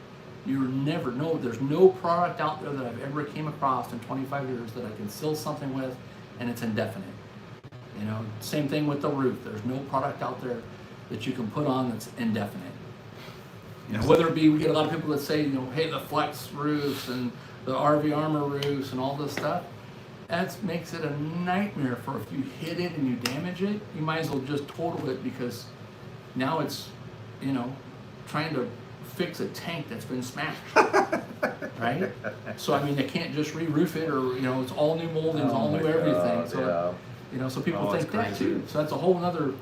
There's no product out there that I've ever came across in 25 years that I can seal something with and it's indefinite. Same thing with the roof. There's no product out there that you can put on that's indefinite. Whether it be, we get a lot of people that say, hey, the flex roofs and the RV armor roofs and all this stuff, that makes it a nightmare for if you hit it and you damage it, you might as well just total it because now it's, trying to fix a tank that's been smashed, right? So, they can't just re-roof it or, it's all new moldings, all new everything. So, so people think that too. So that's a whole other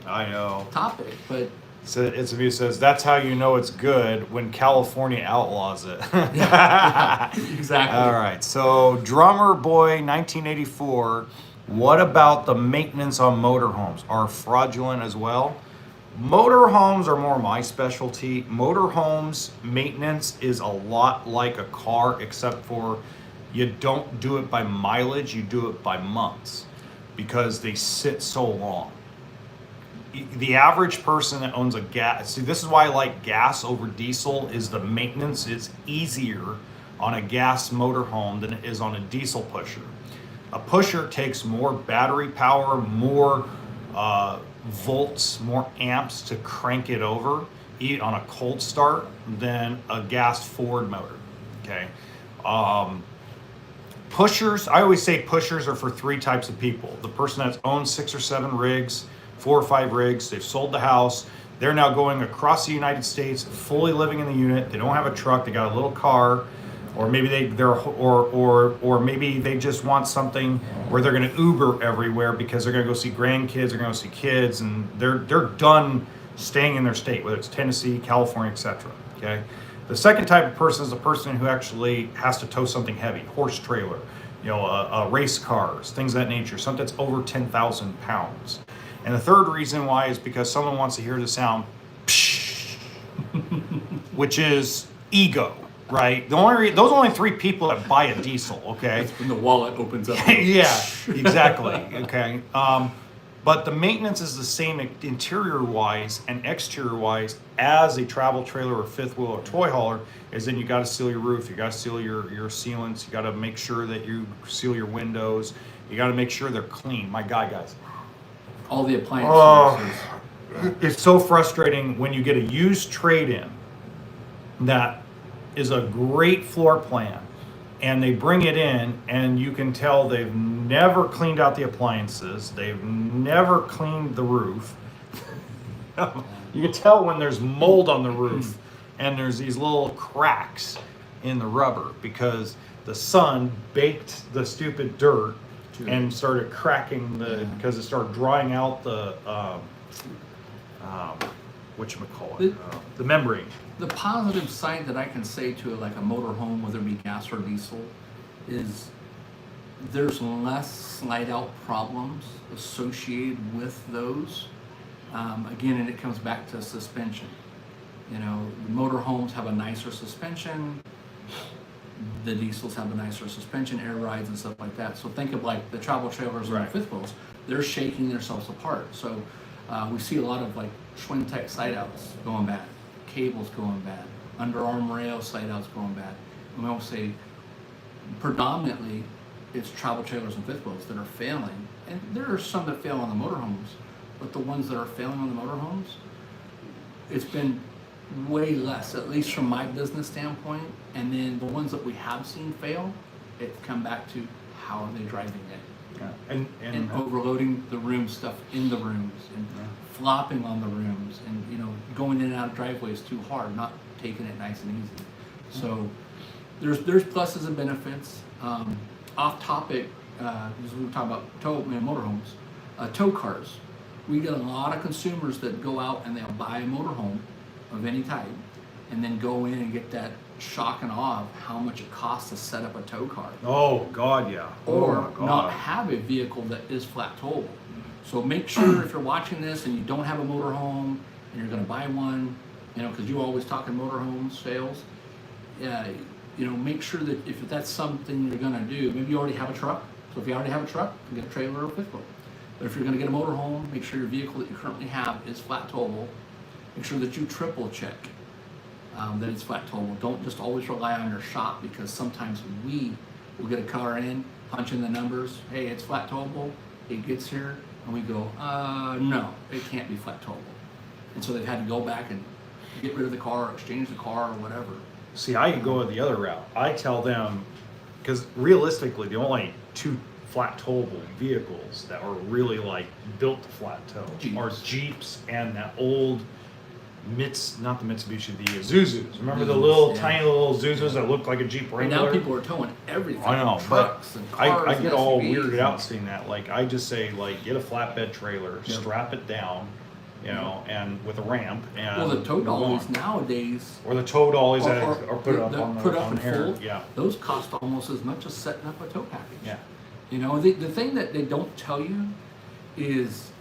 topic, but
It's a view says that's how you know it's good when California outlaws it.
yeah, exactly.
All right. So Drummer Boy 1984. What about the maintenance on motorhomes? Are fraudulent as well? Motorhomes are more my specialty. Motorhomes maintenance is a lot like a car, except for you don't do it by mileage, you do it by months because they sit so long. The average person that owns a gas, see, this is why I like gas over diesel, is the maintenance is easier on a gas motorhome than it is on a diesel pusher. A pusher takes more battery power, more volts, more amps to crank it over on a cold start than a gas Ford motor, okay? Pushers, I always say pushers are for 3 types of people. The person that's owned 6 or 7 rigs, 4 or 5 rigs, they've sold the house, they're now going across the United States, fully living in the unit, they don't have a truck, they got a little car, or maybe maybe they just want something where they're gonna Uber everywhere because they're gonna go see grandkids, they're gonna go see kids, and they're done staying in their state, whether it's Tennessee, California, etc. Okay? The second type of person is the person who actually has to tow something heavy, horse trailer, race cars, things of that nature, something that's over 10,000 pounds. And the third reason why is because someone wants to hear the sound, psh, which is ego, right? Those are only 3 people that buy a diesel, okay?
That's when the wallet opens up.
Yeah, exactly, okay? But the maintenance is the same interior-wise and exterior-wise as a travel trailer or fifth wheel or toy hauler, is then you gotta seal your roof, you gotta seal your sealants, you gotta make sure that you seal your windows, you gotta make sure they're clean. My God, guys.
All the appliance services.
It's so frustrating when you get a used trade-in that is a great floor plan and they bring it in, and you can tell they've never cleaned out the appliances, they've never cleaned the roof. You can tell when there's mold on the roof and there's these little cracks in the rubber because the sun baked the stupid dirt and started cracking because it started drying out the whatchamacallit, the membrane.
The positive side that I can say to like a motor home, whether it be gas or diesel, is there's less slide out problems associated with those. Again, and it comes back to suspension. You know, motor homes have a nicer suspension. The diesels have a nicer suspension, air rides and stuff like that. So think of like the travel trailers and the fifth wheels. They're shaking themselves apart. So we see a lot of like Schwinn-Tech side outs going bad, cables going bad, underarm rail side outs going bad. And we always say predominantly it's travel trailers and fifth wheels that are failing. And there are some that fail on the motorhomes, but the ones that are failing on the motorhomes, it's been way less, at least from my business standpoint. And then the ones that we have seen fail, it's come back to how are they driving it?
Yeah.
And overloading the room stuff in the rooms and flopping on the rooms and, you know, going in and out of driveways too hard, not taking it nice and easy. So there's pluses and benefits. Off topic, because we were talking about motorhomes, tow cars. We get a lot of consumers that go out and they'll buy a motorhome of any type and then go in and get that shock and awe of how much it costs to set up a tow car.
Oh God, yeah.
Or
oh, my God.
not have a vehicle that is flat towable. So make sure if you're watching this and you don't have a motorhome and you're going to buy one, you know, because you always talking motorhome sales, you know, make sure that if that's something you're going to do, maybe you already have a truck. So if you already have a truck, you get a trailer or a fifth wheel. But if you're going to get a motorhome, make sure your vehicle that you currently have is flat towable. Make sure that you triple check that it's flat towable. Don't just always rely on your shop, because sometimes we will get a car in, punch in the numbers, hey, it's flat towable. It gets here and we go, no, it can't be flat towable. And so they've had to go back and get rid of the car, or exchange the car or whatever.
See, I go the other route. I tell them, because realistically, the only two flat towable vehicles that are really like built to flat tow are Jeeps and that old not the Mitsubishi, the Isuzus. Remember the little tiny little Isuzus that look like a Jeep Wrangler?
And now people are towing everything.
I know,
trucks
but
and cars
I get
and
all
SUVs
weirded out seeing that. Like I just say, like get a flatbed trailer,
Yep.
strap it down, you know, and with a ramp. And
Well, the tow
go
dollies
on.
nowadays,
Or the tow dollies
or-
that
or
are put up
the-
on
put up
on
in
here.
full,
Yeah,
those cost almost as much as setting up a tow package.
yeah.
You know, the thing that they don't tell you is,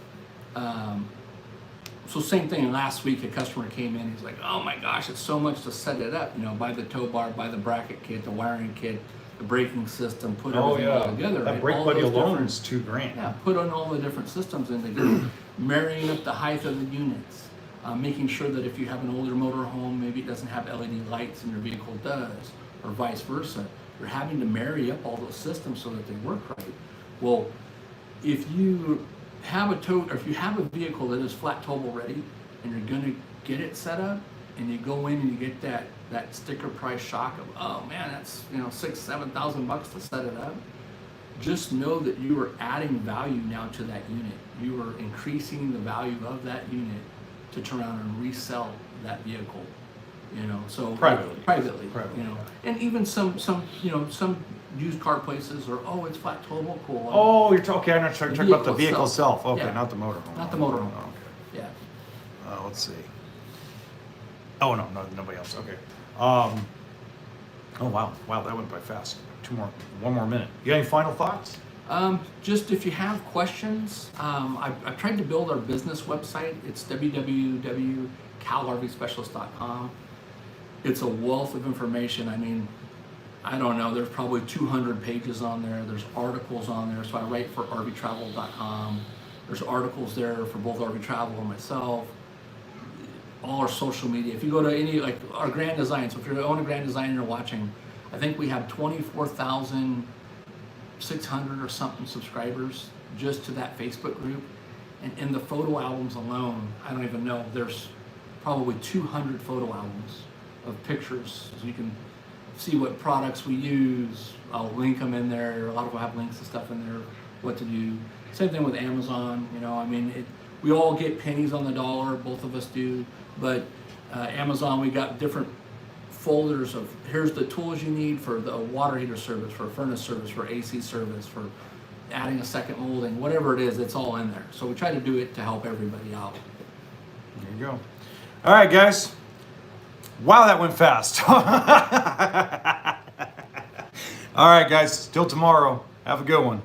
so same thing. Last week, a customer came in. He's like, "Oh my gosh, it's so much to set it up. You know, buy the tow bar, buy the bracket kit, the wiring kit, the braking system, put
Oh
everything all
yeah.
together."
That
right?
brake
All
buddy
those
alone
different-
is $2,000.
Yeah, put on all the different systems in there, marrying up the height of the units, making sure that if you have an older motor home, maybe it doesn't have LED lights and your vehicle does, or vice versa. You're having to marry up all those systems so that they work right. Well, if you have or if you have a vehicle that is flat towable ready, and you're gonna get it set up, and you go in and you get that sticker price shock of, oh man, that's, you know, $6,000-7,000 to set it up. Just know that you are adding value now to that unit. You are increasing the value of that unit to turn around and resell that vehicle. You know, so privately, you know, and even some you know, some used car places are, oh, it's flat towable, cool.
Oh, you're talking. I'm not talking about the vehicle
itself.
itself. Okay,
Yeah.
not the motorhome.
Not the motorhome.
Oh, okay.
Yeah.
Let's see. Oh no, nobody else. Okay. Oh wow, that went by fast. One more minute. You got any final thoughts?
Just if you have questions, I've tried to build our business website. It's www.calrvspecialist.com. It's a wealth of information. I mean, I don't know, there's probably 200 pages on there. There's articles on there. So I write for rvtravel.com. There's articles there for both RV Travel and myself. All our social media. If you go to any, like our Grand Design, so if you're on a Grand Design and you're watching, I think we have 24,600 or something subscribers just to that Facebook group. And in the photo albums alone, I don't even know, there's probably 200 photo albums of pictures. So you can see what products we use. I'll link them in there. A lot of them have links and stuff in there, what to do. Same thing with Amazon. You know, I mean, we all get pennies on the dollar. Both of us do. But Amazon, we got different folders of here's the tools you need for the water heater service, for furnace service, for AC service, for adding a second molding, whatever it is, it's all in there. So we try to do it to help everybody out.
There you go. All right, guys. Wow, that went fast. All right, guys. Till tomorrow. Have a good one.